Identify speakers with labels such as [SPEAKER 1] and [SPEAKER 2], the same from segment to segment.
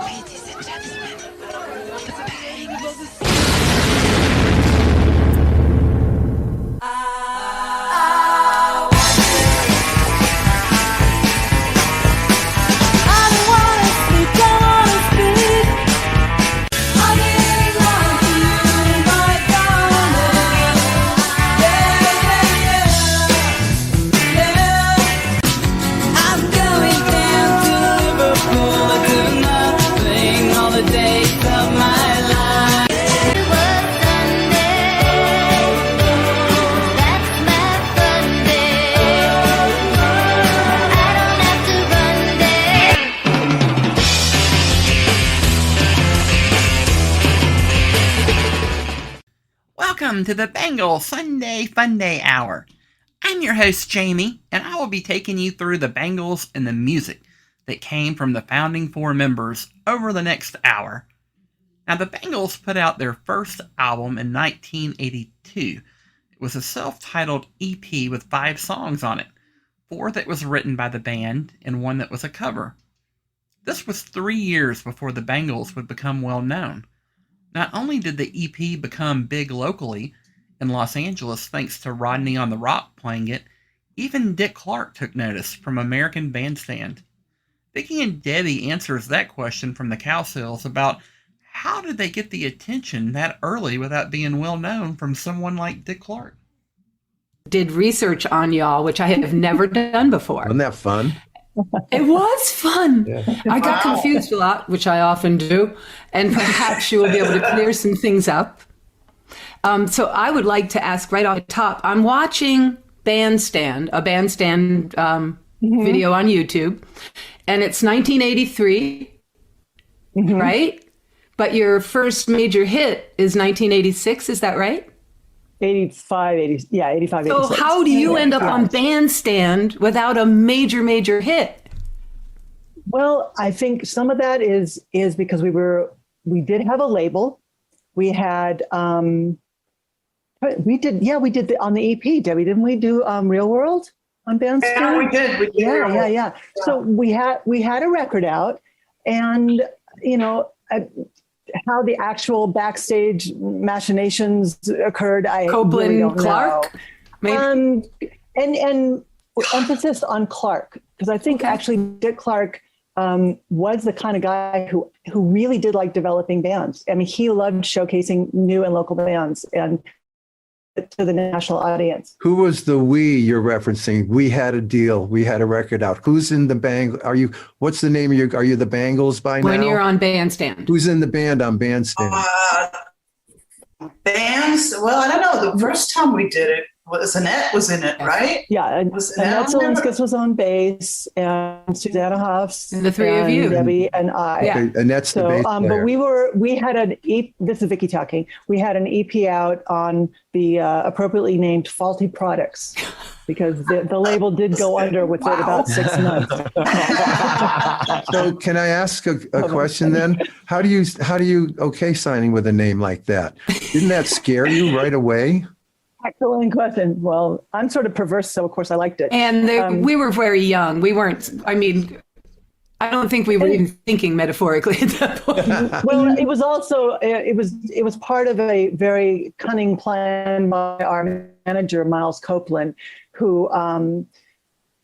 [SPEAKER 1] Ladies and gentlemen, the Bangles. Welcome to the Bangles Funday Hour. I'm your host, Jamie, and I will be taking you through the Bangles and the music that came from the founding four members over the next hour. Now, the Bangles put out their first album in 1982. It was a self-titled EP with 5 songs on it, 4 that was written by the band and 1 that was a cover. This was 3 years before the Bangles would become well known. Not only did the EP become big locally in Los Angeles thanks to Rodney on the Rock playing it, even Dick Clark took notice from American Bandstand. Vicky and Debbie answers that question from the Cowsills about how did they get the attention that early without being well known from someone like Dick Clark.
[SPEAKER 2] Did research on y'all, which I have never done before.
[SPEAKER 3] Wasn't that fun?
[SPEAKER 2] It was fun.
[SPEAKER 3] Yeah.
[SPEAKER 2] I got confused a lot, which I often do, and perhaps you will be able to clear some things up. So I would like to ask right off the top, I'm watching Bandstand, a Bandstand video on YouTube, and it's 1983, right? But your first major hit is 1986, is that right?
[SPEAKER 4] 85, 86.
[SPEAKER 2] So how do you end up on Bandstand without a major hit?
[SPEAKER 4] Well, I think some of that is because we did have a label. We had we did on the EP, Debbie, didn't we do Real World on Bandstand?
[SPEAKER 5] Yeah, we did.
[SPEAKER 4] Yeah. So we had a record out, and how the actual backstage machinations occurred, I
[SPEAKER 2] Copeland,
[SPEAKER 4] really don't
[SPEAKER 2] Clark,
[SPEAKER 4] know. And emphasis on Clark, because I think actually Dick Clark was the kind of guy who really did like developing bands. I mean, he loved showcasing new and local bands and to the national audience.
[SPEAKER 3] Who was the we you're referencing? We had a deal. We had a record out. Who's in the bang? What's the name of your, are you the Bangles by now?
[SPEAKER 2] When you're on Bandstand.
[SPEAKER 3] Who's in the band on Bandstand?
[SPEAKER 5] Bands? Well, I don't know. The first time we did it, Annette was in it, right?
[SPEAKER 4] Yeah, and Annette Zelinskas was on bass, and Susanna Huffs,
[SPEAKER 2] and the three of you,
[SPEAKER 4] Debbie and I.
[SPEAKER 2] Yeah.
[SPEAKER 3] Okay, Annette's the bass player.
[SPEAKER 4] But we had an EP. This is Vicky talking. We had an EP out on the appropriately named Faulty Products, because the label did go under within about 6 months.
[SPEAKER 3] So can I ask a question then? How do you signing with a name like that? Didn't that scare you right away?
[SPEAKER 4] Excellent question. Well, I'm sort of perverse, so of course I liked it.
[SPEAKER 2] And we were very young. We weren't, I mean, I don't think we were even thinking metaphorically at that point.
[SPEAKER 4] Well, it was also, it was part of a very cunning plan by our manager, Miles Copeland, who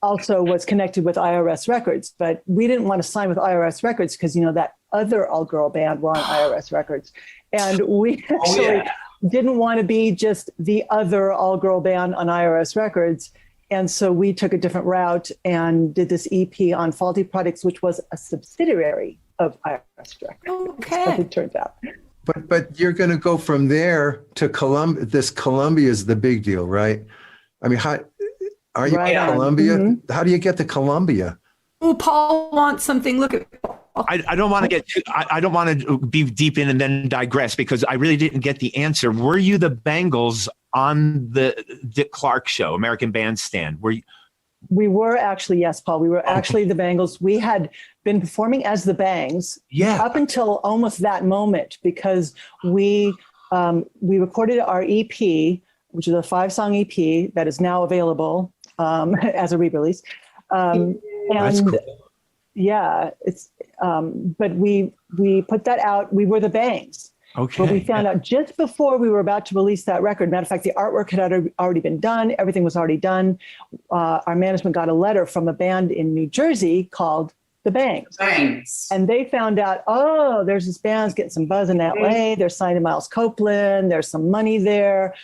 [SPEAKER 4] also was connected with IRS Records. But we didn't want to sign with IRS Records because, that other all-girl band were on IRS Records. And we actually didn't want to be just the other all-girl band on IRS Records. And so we took a different route and did this EP on Faulty Products, which was a subsidiary of IRS Records.
[SPEAKER 2] Okay.
[SPEAKER 4] As it turns out.
[SPEAKER 3] But you're going to go from there to Columbia. This Columbia is the big deal, right? I mean, how are you in Columbia? Mm-hmm. How do you get to Columbia?
[SPEAKER 2] Oh, Paul wants something. Look at Paul.
[SPEAKER 6] I don't want to get I don't want to be deep in and then digress because I really didn't get the answer. Were you the Bangles on the Dick Clark show, American Bandstand? Were you?
[SPEAKER 4] We were actually, yes, Paul. We were actually the Bangles. We had been performing as the Bangs up until almost that moment because we recorded our EP, which is a 5-song EP that is now available as a re-release.
[SPEAKER 3] That's cool.
[SPEAKER 4] Yeah, it's but we we put that out. We were the Bangs.
[SPEAKER 6] Okay.
[SPEAKER 4] But we found out just before we were about to release that record. Matter of fact, the artwork had already been done. Everything was already done. Our management got a letter from a band in New Jersey called the Bangs.
[SPEAKER 5] Thanks.
[SPEAKER 4] And they found out, oh, there's this band's getting some buzz in LA. They're signed to Miles Copeland. There's some money there.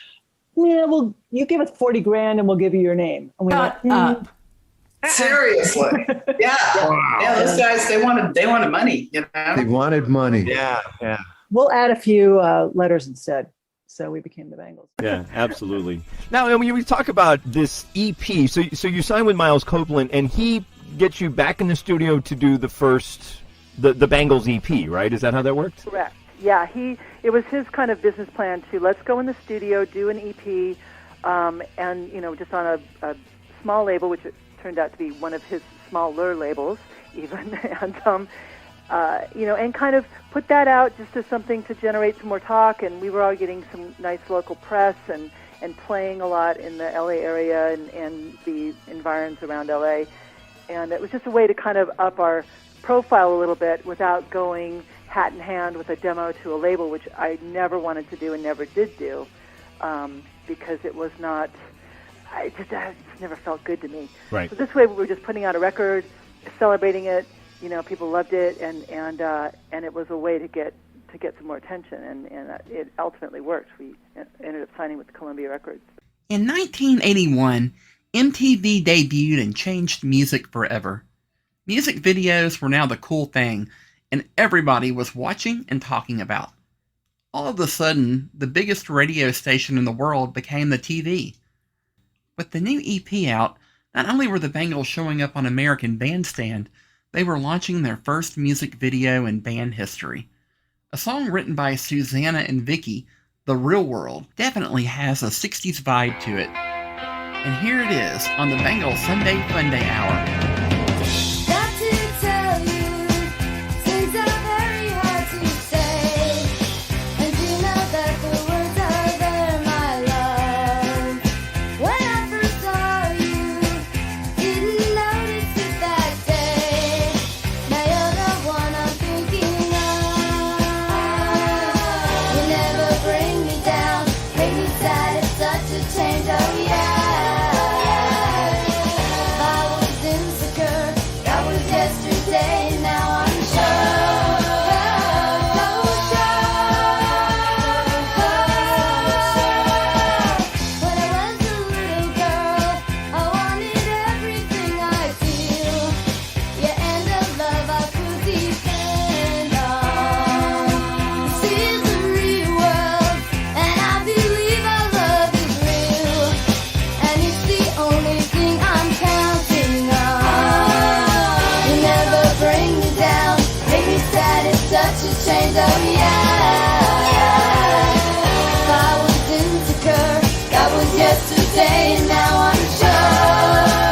[SPEAKER 4] Yeah, well, you give us 40 grand and we'll give you your name. And we went,
[SPEAKER 5] Seriously. Yeah.
[SPEAKER 6] Wow.
[SPEAKER 5] Yeah, those guys, they wanted money, you know?
[SPEAKER 3] They wanted money.
[SPEAKER 6] Yeah, yeah.
[SPEAKER 4] we'll add a few letters instead. So we became the Bangles.
[SPEAKER 7] Yeah, absolutely. Now, when we talk about this EP, so you signed with Miles Copeland, and he gets you back in the studio to do the Bangles EP, right? Is that how that worked?
[SPEAKER 8] Correct. Yeah, it was his kind of business plan to let's go in the studio, do an EP, and just on a small label, which it turned out to be one of his smaller labels, even, and kind of put that out just as something to generate some more talk. And we were all getting some nice local press and playing a lot in the LA area and the environs around LA. And it was just a way to kind of up our profile a little bit without going hat in hand with a demo to a label, which I never wanted to do and never did do, because it was not, it just never felt good to me.
[SPEAKER 7] Right.
[SPEAKER 8] So this way we were just putting out a record, celebrating it, people loved it, and it was a way to get some more attention, and it ultimately worked. We ended up signing with Columbia Records.
[SPEAKER 1] In 1981, MTV debuted and changed music forever. Music videos were now the cool thing, and everybody was watching and talking about. All of a sudden, the biggest radio station in the world became the TV. With the new EP out, not only were the Bangles showing up on American Bandstand, they were launching their first music video in band history. A song written by Susanna and Vicky, The Real World, definitely has a 60s vibe to it. And here it is on the Bangles Sunday Funday Hour.
[SPEAKER 9] Got to tell you, things are very hard to say, and you know that the words are there, my love. When I first saw you, didn't notice it that day. Now you're the one I'm thinking of. You never bring me down, make me sad, it's such a change, oh yeah. Change, oh yeah. If I was insecure, that was yesterday, and now I'm sure.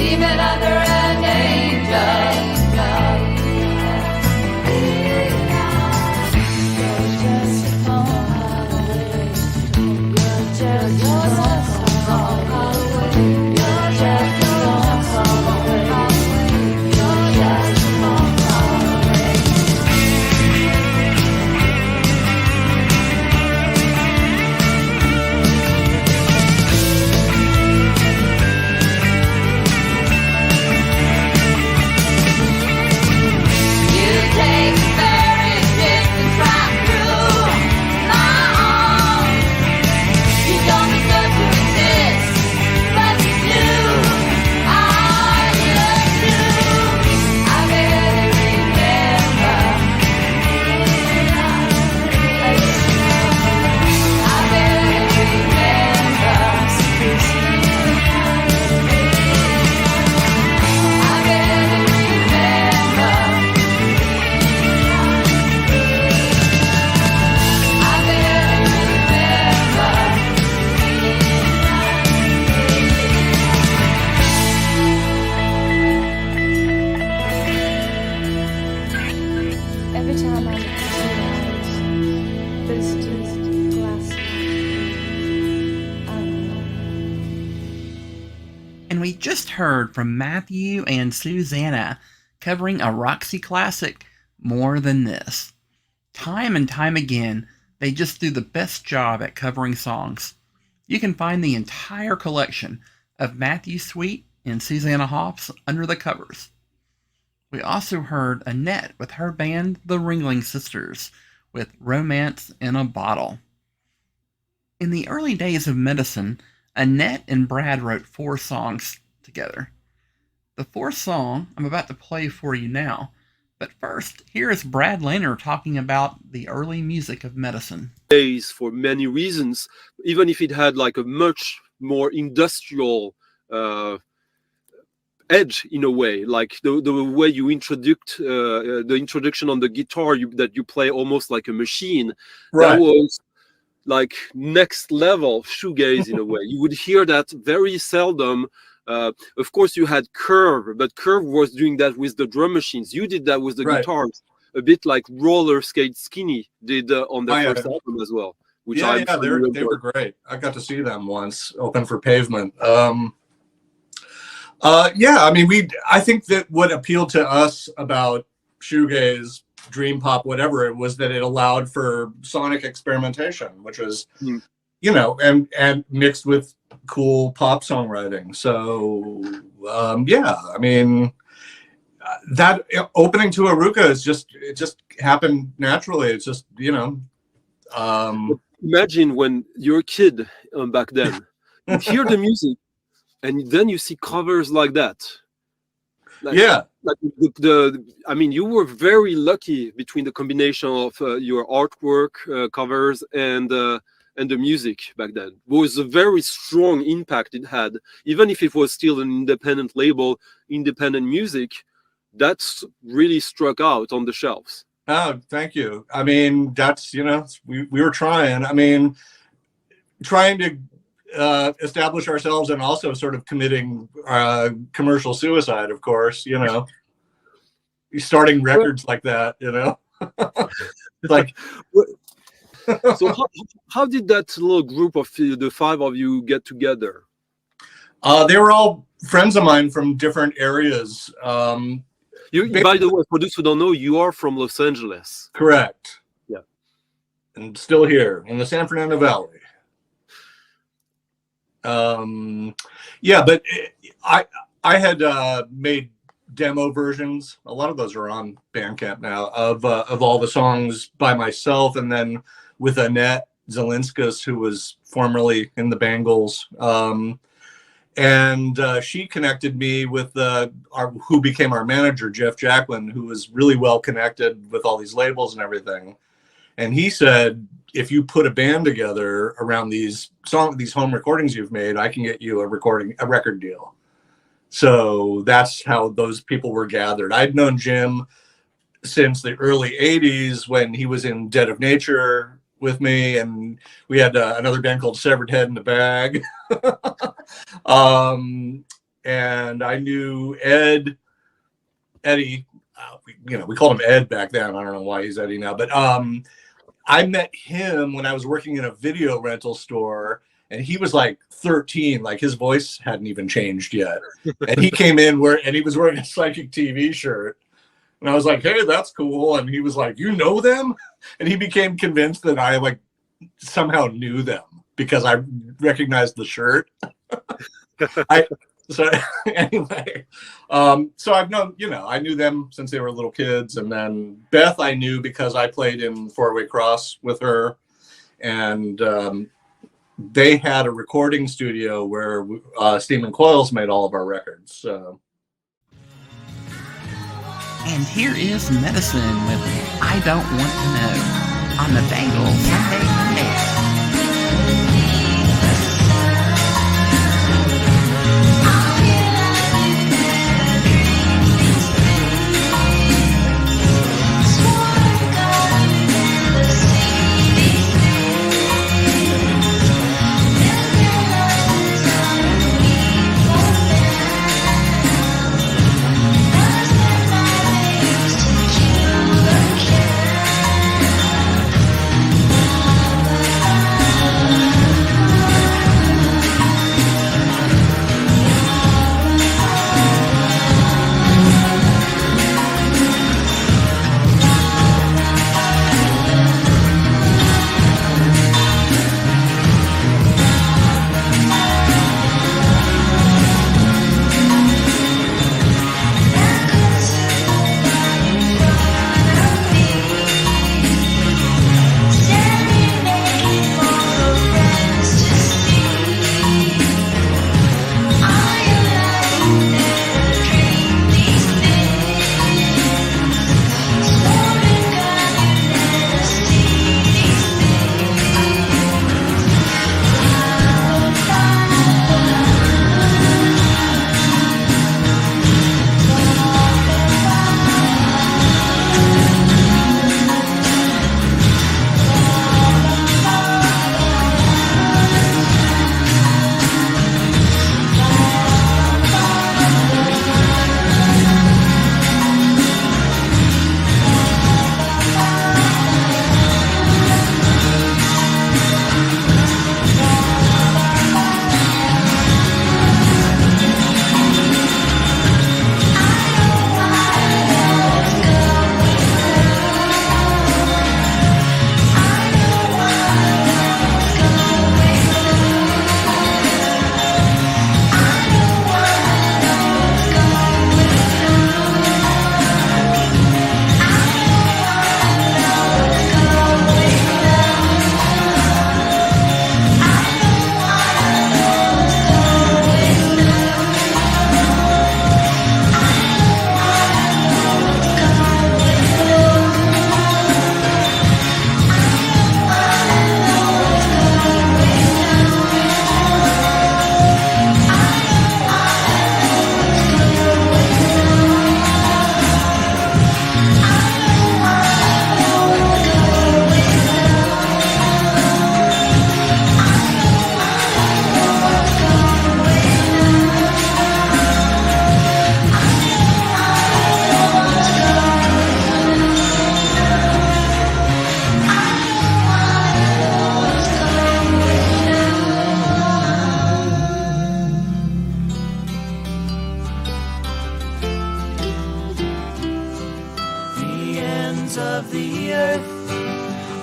[SPEAKER 9] demon under an angel. Every time I look into your eyes, there's just glass. I don't know.
[SPEAKER 1] And we just heard from Matthew and Susanna covering a Roxy classic, More Than This. Time and time again, they just do the best job at covering songs. You can find the entire collection of Matthew Sweet and Susanna Hoffs under the covers. We also heard Annette with her band, the Ringling Sisters, with Romance in a Bottle. In the early days of Medicine, Annette and Brad wrote 4 songs together. The 4th song I'm about to play for you now, but first, here is Brad Lehner talking about the early music of Medicine.
[SPEAKER 10] Days for many reasons, even if it had like a much more industrial edge in a way, like the way you introduced the introduction on the guitar, that you play almost like a machine.
[SPEAKER 11] Right.
[SPEAKER 10] That was like next level shoegaze in a way. You would hear that very seldom. Of course, you had Curve, but Curve was doing that with the drum machines. You did that with the guitars, a bit like Roller Skate Skinny did on their first album as well. Which
[SPEAKER 11] they were great. I got to see them once, open for Pavement. I mean, I think that what appealed to us about shoegaze, dream pop, whatever, it was that it allowed for sonic experimentation, which was, you know, and mixed with cool pop songwriting. So, I mean, that opening to Aruka it just happened naturally. It's just, you know.
[SPEAKER 10] Imagine when you're a kid back then, you hear the music, and then you see covers like that. Like I mean, you were very lucky between the combination of your artwork covers and the music back then. It was a very strong impact it had, even if it was still an independent label, independent music. That's really struck out on the shelves.
[SPEAKER 11] Oh, thank you. I mean, that's, you know, we were trying. I mean, trying to establish ourselves and also sort of committing commercial suicide, of course, you know, starting records like that, you know. Like,
[SPEAKER 10] so how did that little group of the 5 of you get together?
[SPEAKER 11] They were all friends of mine from different areas.
[SPEAKER 10] By the way, for those who don't know, you are from Los Angeles.
[SPEAKER 11] Correct.
[SPEAKER 10] Yeah.
[SPEAKER 11] And still here in the San Fernando Valley. But I had made demo versions. A lot of those are on Bandcamp now of all the songs by myself, and then with Annette Zelinskas, who was formerly in the Bangles. And she connected me with who became our manager, Jeff Jacqueline, who was really well connected with all these labels and everything. And he said, if you put a band together around these home recordings you've made, I can get you a record deal. So that's how those people were gathered. I'd known Jim since the early 80s when he was in Dead of Nature with me, and we had another band called Severed Head in the Bag. and I knew Eddie. We called him Ed back then. I don't know why he's Eddie now, but I met him when I was working in a video rental store, and he was like 13, like his voice hadn't even changed yet. And he came in and he was wearing a Psychic TV shirt. And I was like, hey, that's cool. And he was like, you know them? And he became convinced that I like somehow knew them because I recognized the shirt. So anyway, so I've known, I knew them since they were little kids. And then Beth, I knew because I played in Four-Way Cross with her. And they had a recording studio where Steam and Coils made all of our records. So.
[SPEAKER 1] And here is Medicine with I Don't Want to Know on the Bangle Funday Monday.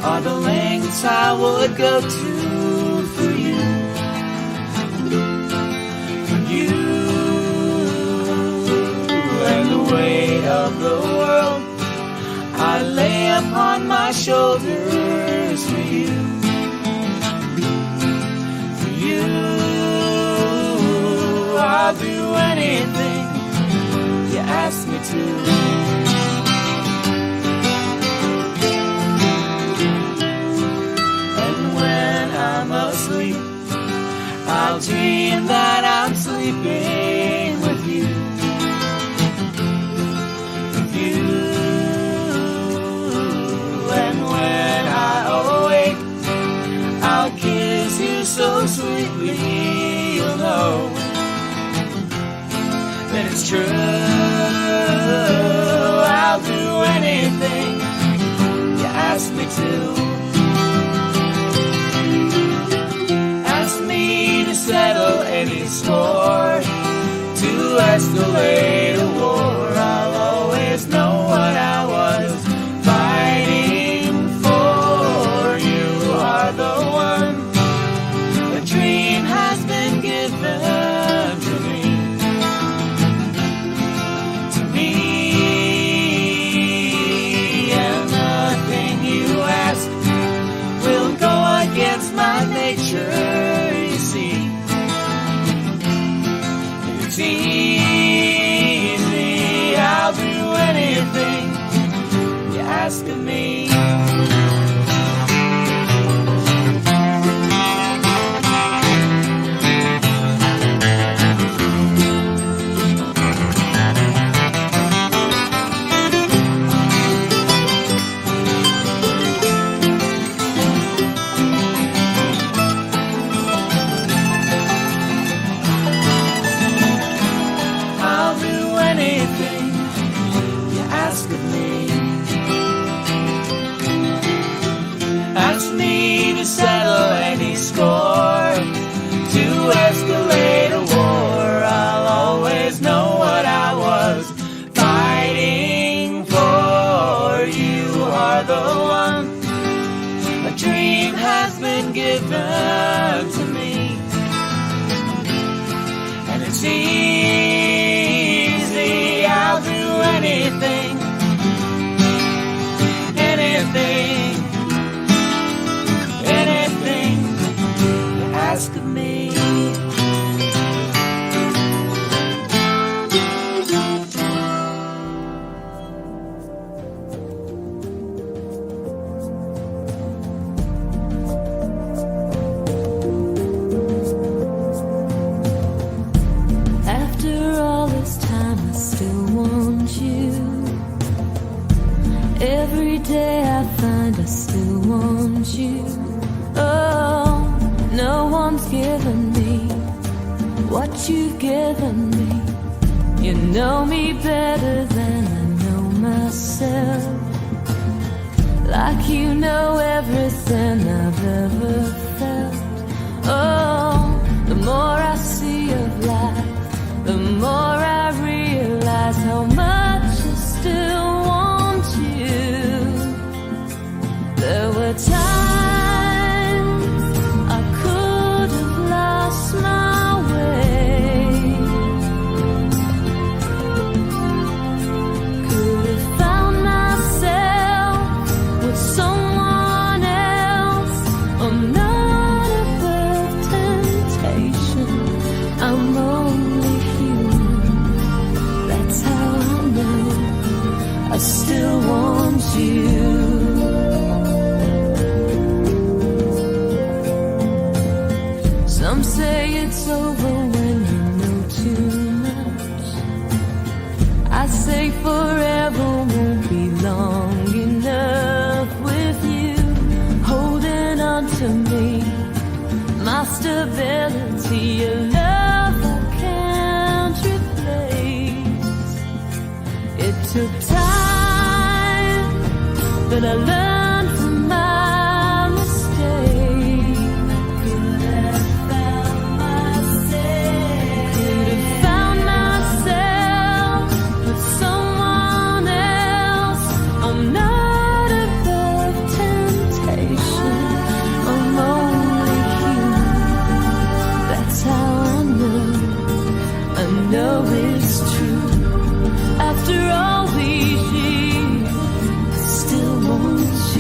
[SPEAKER 12] are the lengths I would go to for you. For you and the weight of the world I lay upon my shoulders for you. For you, I'll do anything you ask me to. I'll dream that I'm sleeping with you. With you. And when I awake, then it's true. I'll do anything you ask me to. Ask me to settle any score, to escalate a war. I'll always know what I was fighting for. You are the one. A dream has been given to me. And nothing you ask will go against my nature, you see. It's easy, I'll do anything you ask of me. Ask me to settle any score, to escalate a war. I'll always know what I was fighting for. You are the one. A dream has been given to me, and it's easy. I'll do anything, anything. Ask of me.
[SPEAKER 9] After all this time, I still want you. Every day I find I still want you. Oh, no one's given me what you've given me. You know me better than I know myself. Like you know everything I've ever felt. Oh, the more I see of life, the more I realize how much I still want you. There were times I could have lost my way, could have found myself with someone else. I'm not above temptation, I'm only human. That's how I know I still want you. Some say it's over when you know too much. I say forever won't be long enough with you, holding on to me, my stability, a love I can't replace. It took time, but I learned from my mistake. Could have found myself with someone else. I'm not above temptation, I'm only human. That's how I know it's true. After all these years, I still want you.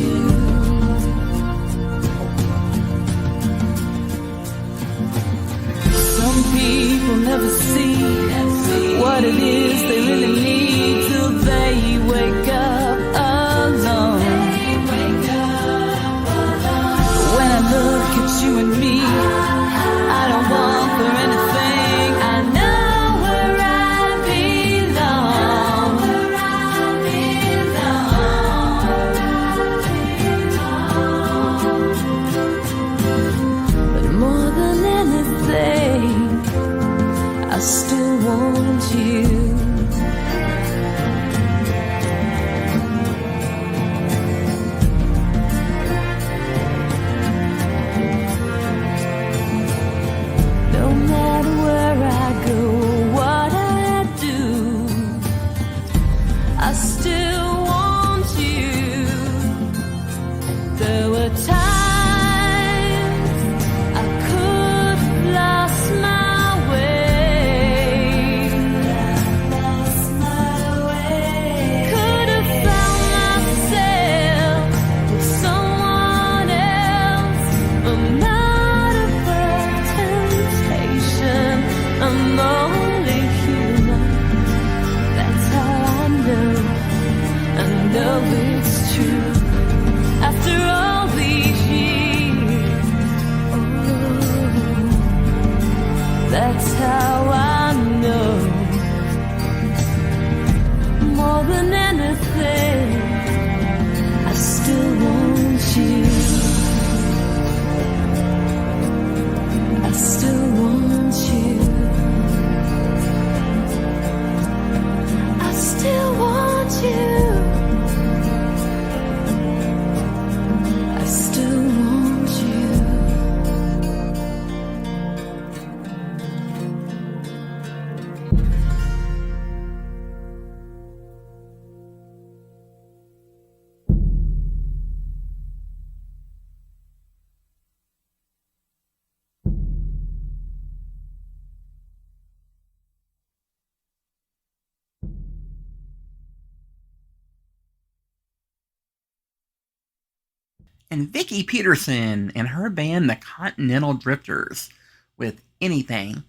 [SPEAKER 1] and Vicki Peterson and her band, the Continental Drifters, with Anything.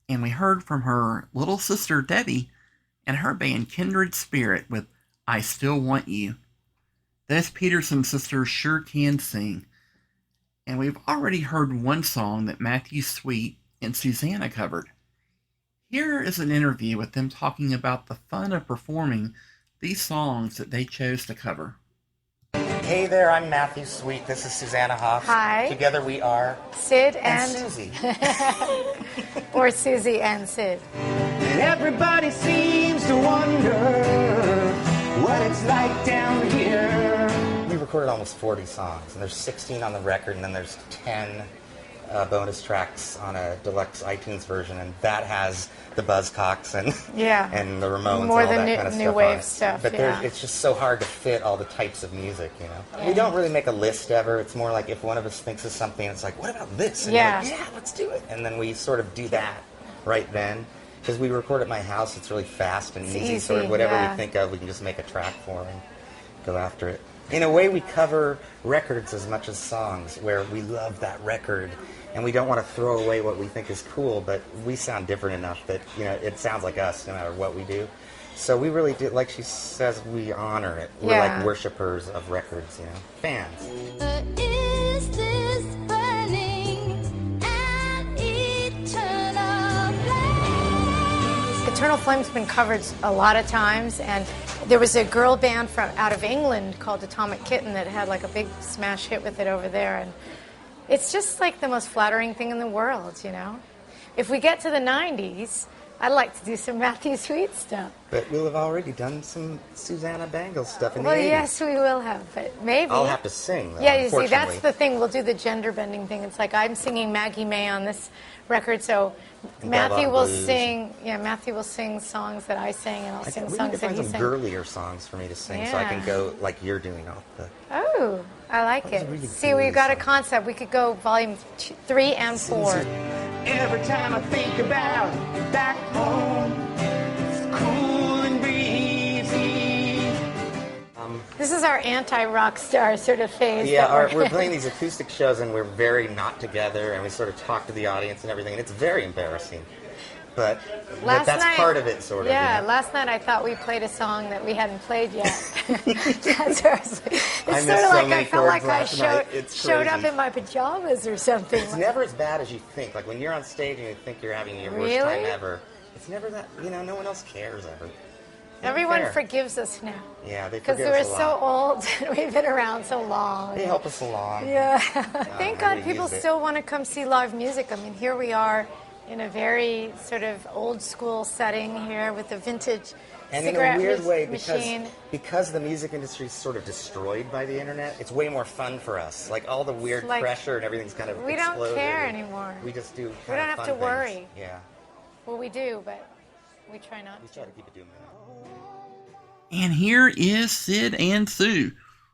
[SPEAKER 1] And we heard from her little sister, Debbie, and her band, Kindred Spirit, with I Still Want You. Those Peterson sisters sure can sing. And we've already heard one song that Matthew Sweet and Susanna covered. Here is an interview with them talking about the fun of performing these songs that they chose to cover.
[SPEAKER 13] Hey there, I'm Matthew Sweet. This is Susanna Hoff.
[SPEAKER 14] Hi.
[SPEAKER 13] Together we are
[SPEAKER 14] Sid
[SPEAKER 13] and
[SPEAKER 14] and
[SPEAKER 13] Susie.
[SPEAKER 14] or Susie and Sid.
[SPEAKER 12] And everybody seems to wonder what it's like down here.
[SPEAKER 13] We recorded almost 40 songs, and there's 16 on the record, and then there's 10 bonus tracks on a deluxe iTunes version, and that has the Buzzcocks and and the Ramones
[SPEAKER 14] More
[SPEAKER 13] and all
[SPEAKER 14] the
[SPEAKER 13] that kind of
[SPEAKER 14] new
[SPEAKER 13] stuff
[SPEAKER 14] wave
[SPEAKER 13] on it.
[SPEAKER 14] stuff,
[SPEAKER 13] But
[SPEAKER 14] yeah.
[SPEAKER 13] it's just so hard to fit all the types of music, you know.
[SPEAKER 14] Yeah.
[SPEAKER 13] We don't really make a list ever. It's more like if one of us thinks of something, it's like, what about this? And
[SPEAKER 14] Yeah.
[SPEAKER 13] you're like, yeah, let's do it. And then we sort of do that right then. Because we record at my house, it's really fast and
[SPEAKER 14] It's
[SPEAKER 13] easy. Sort
[SPEAKER 14] easy,
[SPEAKER 13] of whatever
[SPEAKER 14] yeah.
[SPEAKER 13] we think of, we can just make a track for and go after it. In a way, we cover records as much as songs, where we love that record, and we don't want to throw away what we think is cool, but we sound different enough that, you know, it sounds like us no matter what we do. So we really do, like she says, we honor it. We're
[SPEAKER 14] Yeah.
[SPEAKER 13] like worshipers of records, you know, fans.
[SPEAKER 9] Is this burning an eternal flame?
[SPEAKER 14] Eternal Flame's been covered a lot of times, and there was a girl band from out of England called Atomic Kitten that had like a big smash hit with it over there, and it's just like the most flattering thing in the world, you know. If we get to the 90s, I'd like to do some Matthew Sweet stuff.
[SPEAKER 13] But we'll have already done some Susanna Bangle stuff in
[SPEAKER 14] Well,
[SPEAKER 13] the 80s.
[SPEAKER 14] yes, we will have, but maybe.
[SPEAKER 13] I'll have to sing, though,
[SPEAKER 14] Yeah, you see, that's
[SPEAKER 13] unfortunately.
[SPEAKER 14] the thing. We'll do the gender bending thing. It's like I'm singing Maggie May on this record, so
[SPEAKER 13] And
[SPEAKER 14] Matthew
[SPEAKER 13] Bella
[SPEAKER 14] will
[SPEAKER 13] Blues.
[SPEAKER 14] sing. Yeah, Matthew will sing songs that I sing, and I'll sing
[SPEAKER 13] We need
[SPEAKER 14] songs
[SPEAKER 13] to
[SPEAKER 14] that
[SPEAKER 13] find
[SPEAKER 14] he
[SPEAKER 13] some
[SPEAKER 14] sings.
[SPEAKER 13] girlier songs for me to sing, so I can
[SPEAKER 14] Yeah.
[SPEAKER 13] go like you're doing off the...
[SPEAKER 14] Oh, I like
[SPEAKER 13] That was
[SPEAKER 14] it.
[SPEAKER 13] a really
[SPEAKER 14] See,
[SPEAKER 13] girly
[SPEAKER 14] we've got a concept. We could go volume 3 and 4.
[SPEAKER 12] Every time I think about back home, it's cool and breezy.
[SPEAKER 14] This is our anti-rock star sort of phase.
[SPEAKER 13] Yeah,
[SPEAKER 14] that
[SPEAKER 13] we're playing these acoustic shows, and we're very not together, and we sort of talk to the audience and everything, and it's very embarrassing. But
[SPEAKER 14] Last
[SPEAKER 13] that's
[SPEAKER 14] night,
[SPEAKER 13] part of it, sort of.
[SPEAKER 14] Yeah,
[SPEAKER 13] you know?
[SPEAKER 14] last night I thought we played a song that we hadn't played yet. That's where it's
[SPEAKER 13] I
[SPEAKER 14] sort
[SPEAKER 13] missed
[SPEAKER 14] of
[SPEAKER 13] so
[SPEAKER 14] like
[SPEAKER 13] many
[SPEAKER 14] I felt like
[SPEAKER 13] chords
[SPEAKER 14] I
[SPEAKER 13] last night. It's
[SPEAKER 14] showed up
[SPEAKER 13] crazy.
[SPEAKER 14] in my pajamas or something.
[SPEAKER 13] It's never as bad as you think. Like when you're on stage and you think you're having your worst
[SPEAKER 14] Really?
[SPEAKER 13] time ever, it's never that, you know, no one else cares ever. Not
[SPEAKER 14] Everyone
[SPEAKER 13] fair.
[SPEAKER 14] forgives us now.
[SPEAKER 13] Yeah, they
[SPEAKER 14] Because
[SPEAKER 13] forgive
[SPEAKER 14] we're
[SPEAKER 13] us a
[SPEAKER 14] so
[SPEAKER 13] lot.
[SPEAKER 14] old and we've been around so long.
[SPEAKER 13] They help us along.
[SPEAKER 14] Yeah. Thank
[SPEAKER 13] I
[SPEAKER 14] God
[SPEAKER 13] really
[SPEAKER 14] people
[SPEAKER 13] used it.
[SPEAKER 14] still want to come see live music. I mean, here we are in a very sort of old school setting here with a vintage
[SPEAKER 13] And in
[SPEAKER 14] cigarette
[SPEAKER 13] a weird way,
[SPEAKER 14] machine.
[SPEAKER 13] because the music industry is sort of destroyed by the internet, it's way more fun for us. Like all the weird
[SPEAKER 14] Like,
[SPEAKER 13] pressure and everything's kind of
[SPEAKER 14] we don't
[SPEAKER 13] exploded.
[SPEAKER 14] care anymore.
[SPEAKER 13] We just do.
[SPEAKER 14] We
[SPEAKER 13] kind
[SPEAKER 14] don't
[SPEAKER 13] of
[SPEAKER 14] have
[SPEAKER 13] fun
[SPEAKER 14] to
[SPEAKER 13] things.
[SPEAKER 14] worry.
[SPEAKER 13] Yeah,
[SPEAKER 14] Well, we do, but we try not
[SPEAKER 13] we
[SPEAKER 14] to.
[SPEAKER 13] try to keep it doing that.
[SPEAKER 1] And here is Sid and Sue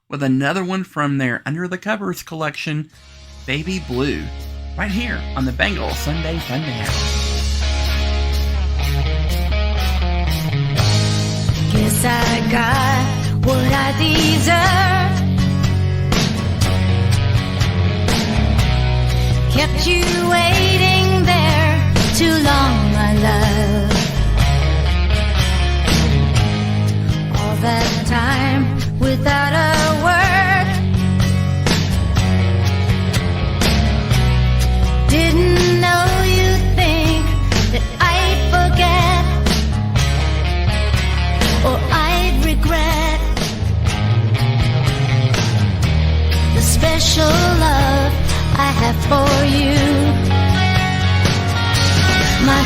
[SPEAKER 1] with another one from their Under the Covers collection, Baby Blue, right here on the Bengal Sunday Funday Hour.
[SPEAKER 9] Guess I got what I deserve. Kept you waiting there too long, my love. All that time without a word. Didn't know you'd think that I'd forget or I'd regret the special love I have for you. My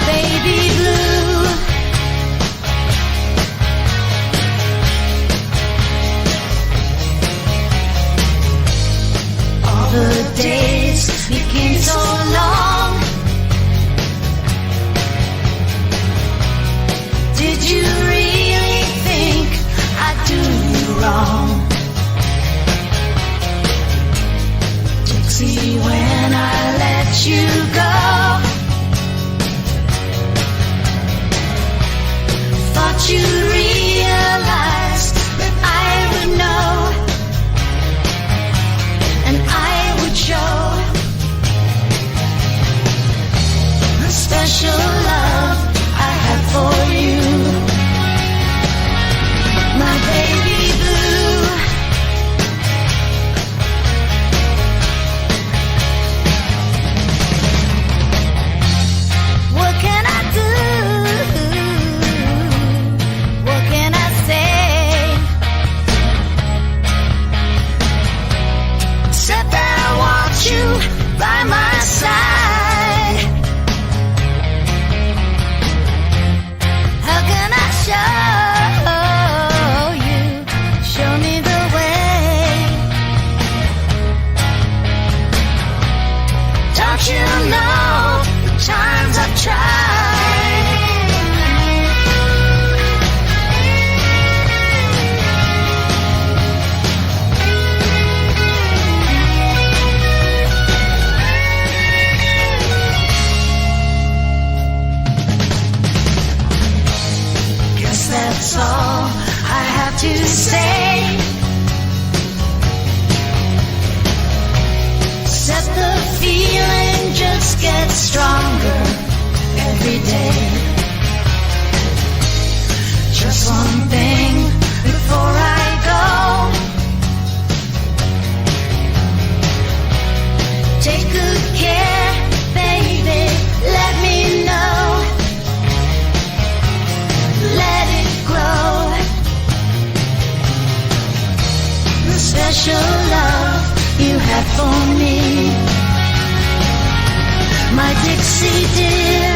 [SPEAKER 9] that's all I have to say. Set the feeling just gets stronger every day. Just one thing before I go. Take good care, baby, let me know. Let it grow. The special love you have for me, my Dixie dear.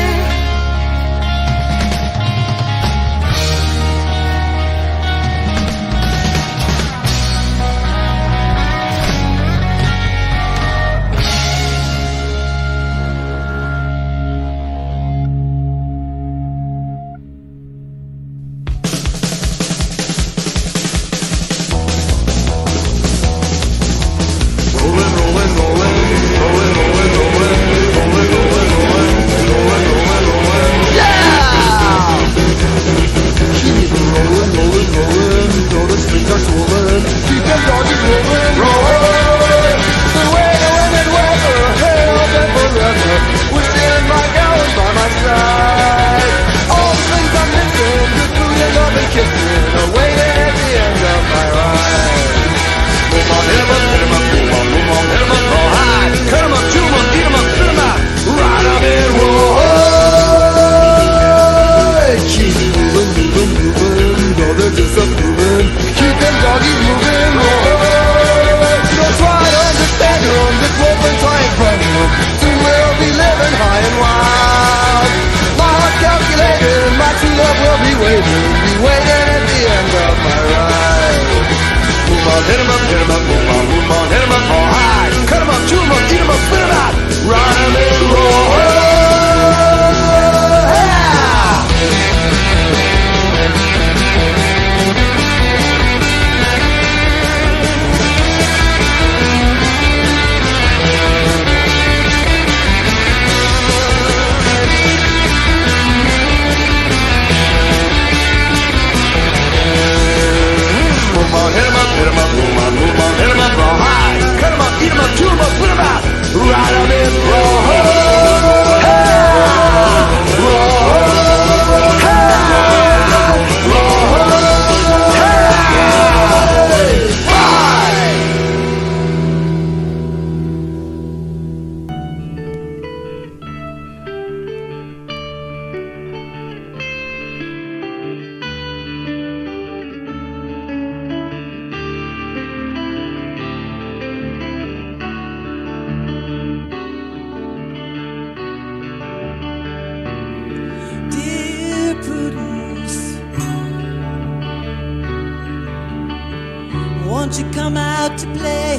[SPEAKER 12] Won't you come out to play?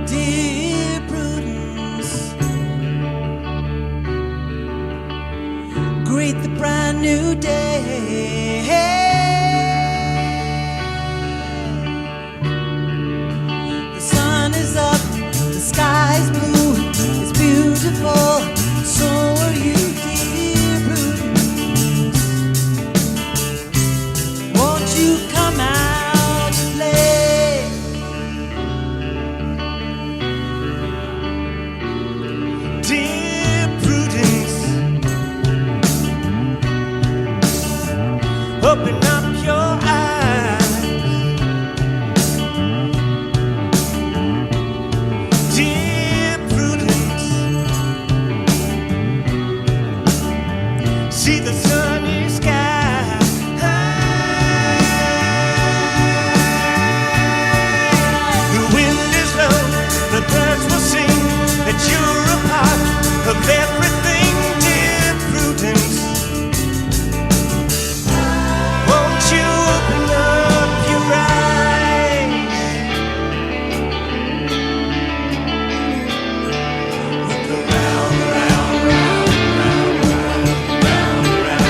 [SPEAKER 12] Dear Prudence, greet the brand new day. The sun is up, the sky's blue, it's beautiful, so are you, dear Prudence. Won't you come out to play? Dear Prudence, open up your eyes. Dear Prudence, see the sunny sky. The wind is low, the birds will sing that you're a part of everything, dear Prudence. Won't you open up your eyes? Look around, round, round, round, round, round, round.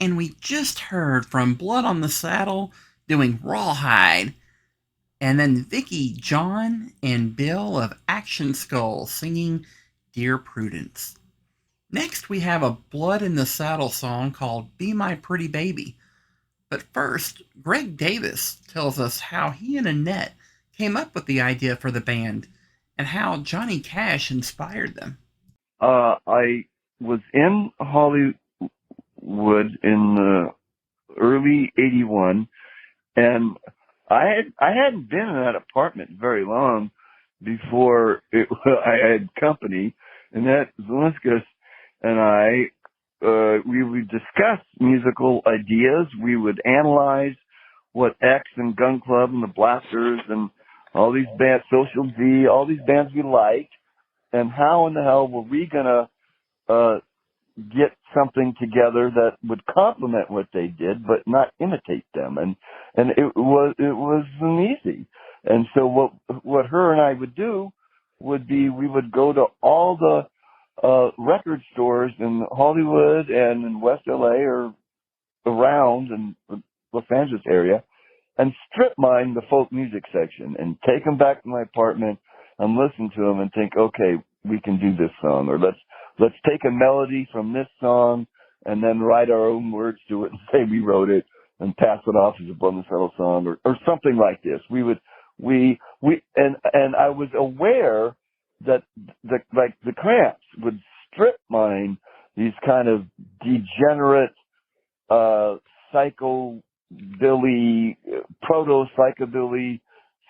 [SPEAKER 1] And we just heard from Blood on the Saddle doing Rawhide. And then Vicky, John, and Bill of Action Skull singing Dear Prudence. Next, we have a Blood in the Saddle song called Be My Pretty Baby. But first, Greg Davis tells us how he and Annette came up with the idea for the band and how Johnny Cash inspired them.
[SPEAKER 15] I was in Hollywood in the early '81, and I hadn't been in that apartment very long before I had company, and that Zelenskis and I we would discuss musical ideas. We would analyze what X and Gun Club and the Blasters and all these bands, Social D, all these bands we liked, and how in the hell were we gonna get something together that would complement what they did, but not imitate them. And it wasn't easy. And so what her and I would do would be we would go to all the record stores in Hollywood and in West LA or around in the Los Angeles area and strip mine the folk music section and take them back to my apartment and listen to them and think, okay, we can do this song, or let's take a melody from this song and then write our own words to it and say we wrote it and pass it off as a Blood on the Saddle song or something like this. And I was aware that the Cramps would strip mine these kind of degenerate psychobilly, proto-psychobilly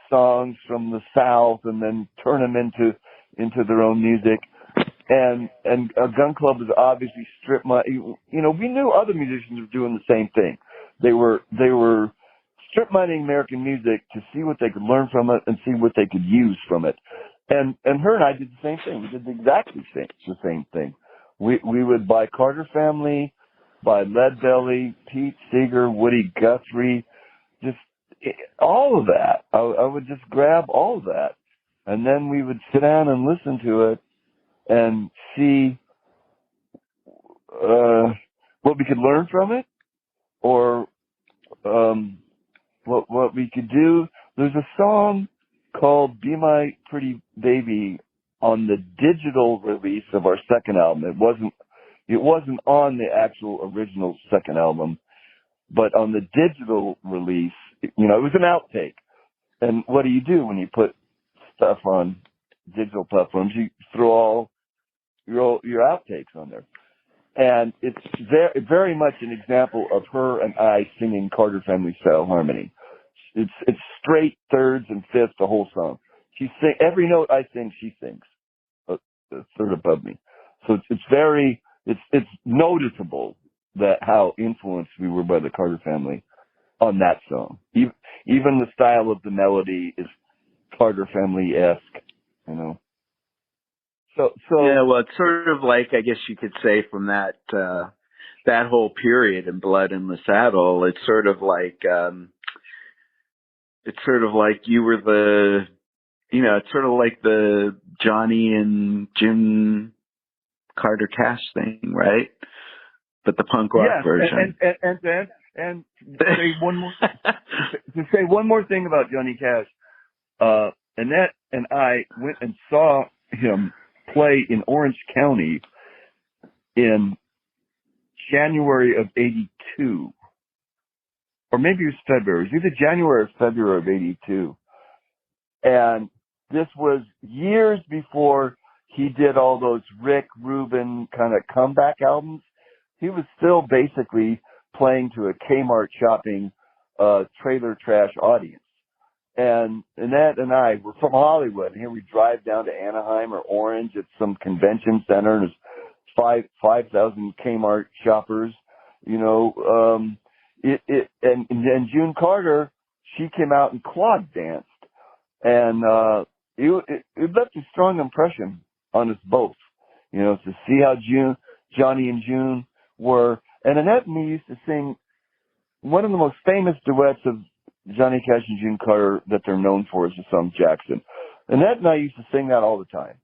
[SPEAKER 15] songs from the South and then turn them into their own music. And Gun Club was obviously strip mine. You know, we knew other musicians were doing the same thing. They were strip mining American music to see what they could learn from it and see what they could use from it. And her and I did the same thing. We did exactly the same thing. We would buy Carter Family, buy Leadbelly, Pete Seeger, Woody Guthrie, just all of that. I would just grab all of that, and then we would sit down and listen to it and see what we could learn from it, or what we could do. There's a song called "Be My Pretty Baby" on the digital release of our second album. It wasn't on the actual original second album, but on the digital release, you know, it was an outtake. And what do you do when you put stuff on digital platforms? You throw all your outtakes on there. And it's very, very much an example of her and I singing Carter Family style harmony. It's straight thirds and fifths, the whole song. Every note I sing, she sings a third above me. So it's noticeable that how influenced we were by the Carter Family on that song. Even the style of the melody is Carter Family-esque, you know. So
[SPEAKER 16] yeah, well, it's sort of like, I guess you could say, from that whole period in Blood in the Saddle, it's sort of like you were it's sort of like the Johnny and Jim Carter Cash thing, right? But the punk rock version.
[SPEAKER 15] And to say one more thing about Johnny Cash, Annette and I went and saw him play in Orange County in January of '82, or maybe it was February. It was either January or February of '82, and this was years before he did all those Rick Rubin kind of comeback albums. He was still basically playing to a Kmart shopping trailer trash audience. And Annette and I were from Hollywood, and here we drive down to Anaheim or Orange at some convention center, and there's 5,000 Kmart shoppers, you know. And June Carter, she came out and clog danced, and it left a strong impression on us both, you know, to see how Johnny and June were. And Annette and me used to sing one of the most famous duets of Johnny Cash and June Carter that they're known for is the song Jackson. Annette and I used to sing that all the time.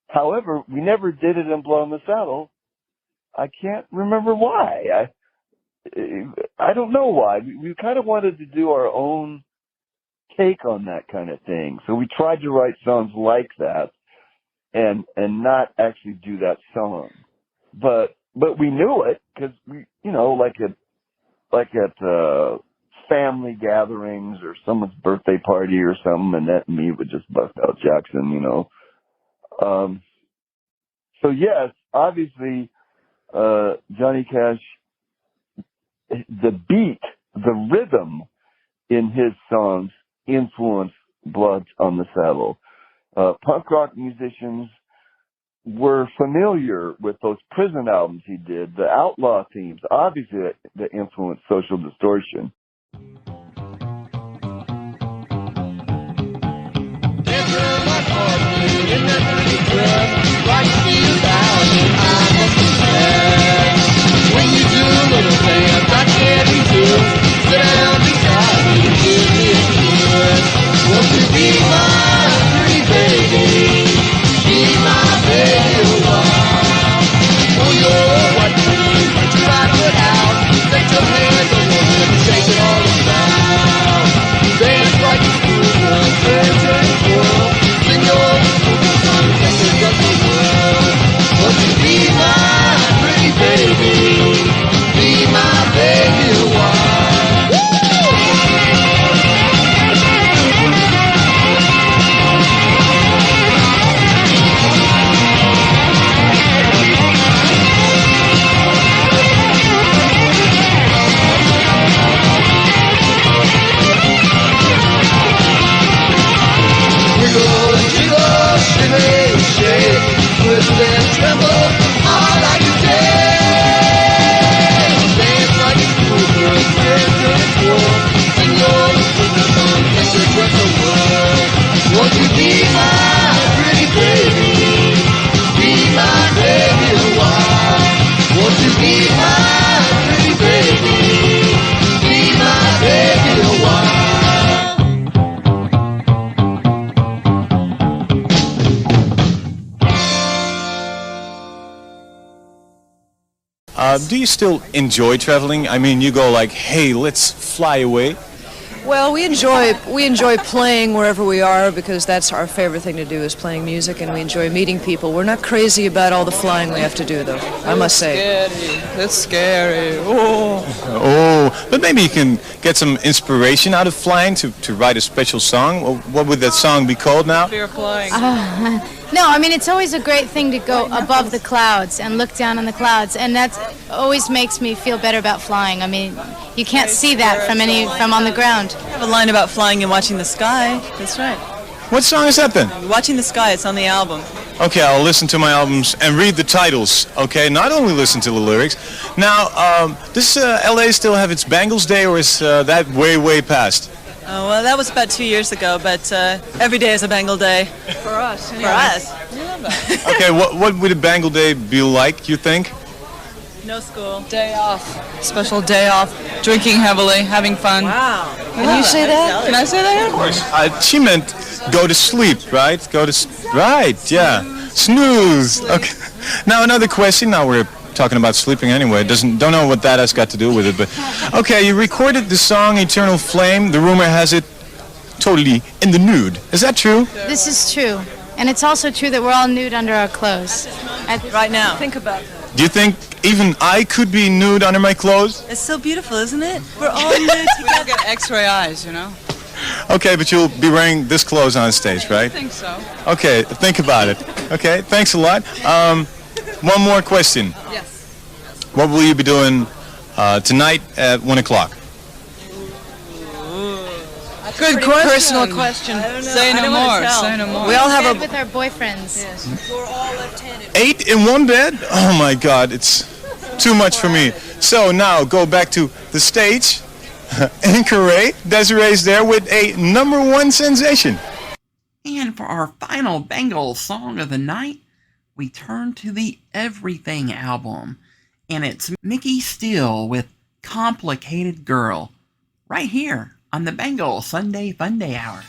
[SPEAKER 15] However, we never did it in Blood on the Saddle. I can't remember why. I don't know why. We kind of wanted to do our own take on that kind of thing. So we tried to write songs like that and not actually do that song. But we knew it because we, like at family gatherings or someone's birthday party or something, Annette and me would just bust out Jackson, So yes, obviously, Johnny Cash, the beat, the rhythm in his songs influenced Blood on the Saddle. Punk rock musicians were familiar with those prison albums he did, the Outlaw themes, obviously that influenced Social Distortion.
[SPEAKER 12] When you do little things I can't resist, sit down beside me and give me a kiss. Won't you be my pretty baby? Be my baby a while. Oh, you're what dream, put your right foot out, take your hands on your hip and shake it all around. Dance like a schoolgirl, turn, turn, twirl, sing your little song, take the rest of the world. Won't you be my pretty baby? Be my baby a while. Wiggle and jiggle, shimmy and shake, twist and tremble, all I can take. Dance like a schoolgirl, turn, turn, twirl, sing your little song, take the rest of the world. Won't you be my pretty baby? Be my baby a while. Won't you be my pretty baby? Be my baby a while.
[SPEAKER 17] Do you still enjoy traveling? I mean, you go like, hey, let's fly away.
[SPEAKER 18] Well, we enjoy playing wherever we are because that's our favorite thing to do is playing music, and we enjoy meeting people. We're not crazy about all the flying we have to do, though, I must say.
[SPEAKER 19] It's scary.
[SPEAKER 17] Oh, but maybe you can get some inspiration out of flying to write a special song. Well, what would that song be called now?
[SPEAKER 19] Fear of flying.
[SPEAKER 14] No, I mean, it's always a great thing to go above the clouds and look down on the clouds, and that always makes me feel better about flying. I mean, you can't see that from on the ground.
[SPEAKER 19] I have a line about flying and watching the sky. That's right.
[SPEAKER 17] What song is that then?
[SPEAKER 19] Watching the Sky, it's on the album.
[SPEAKER 17] Okay, I'll listen to my albums and read the titles, okay? Not only listen to the lyrics. Now, does LA still have its Bangles Day, or is that way, way past?
[SPEAKER 19] Oh, well, that was about 2 years ago, but every day is a Bangle Day.
[SPEAKER 18] For us.
[SPEAKER 19] For us.
[SPEAKER 17] Okay, what would a Bangle Day be like, you think?
[SPEAKER 19] No school. Day off. Special day off. Drinking heavily, having fun.
[SPEAKER 18] Wow. Can you say that?
[SPEAKER 19] Can I say that? Of course.
[SPEAKER 17] She meant go to sleep, right? Right, yeah. Snooze. Okay. Now another question. Now we're talking about sleeping anyway. Don't know what that has got to do with it, but okay. You recorded the song "Eternal Flame." The rumor has it totally in the nude. Is that true?
[SPEAKER 14] This is true. And it's also true that we're all nude under our clothes.
[SPEAKER 19] Right now.
[SPEAKER 18] Think about that.
[SPEAKER 17] Do you think even I could be nude under my clothes?
[SPEAKER 19] It's so beautiful, isn't it? We're all nude together. We don't get X-ray eyes, you know?
[SPEAKER 17] Okay, but you'll be wearing this clothes on stage, right?
[SPEAKER 19] I think so.
[SPEAKER 17] Okay, think about it. Okay, thanks a lot. One more question.
[SPEAKER 19] Yes.
[SPEAKER 17] What will you be doing tonight at 1 o'clock?
[SPEAKER 19] Good question. Personal question. Say no more. Say no more.
[SPEAKER 14] We all have with our boyfriends.
[SPEAKER 19] Yes. We're all left-handed.
[SPEAKER 17] 8 in one bed? Oh my God, it's too much for me. So now go back to the stage. Incorrect. Desiree's there with a #1 sensation.
[SPEAKER 1] And for our final Bengal song of the night, we turn to the Everything album. And it's Mickey Steele with Complicated Girl. Right here on the Bengal Sunday Funday Hour.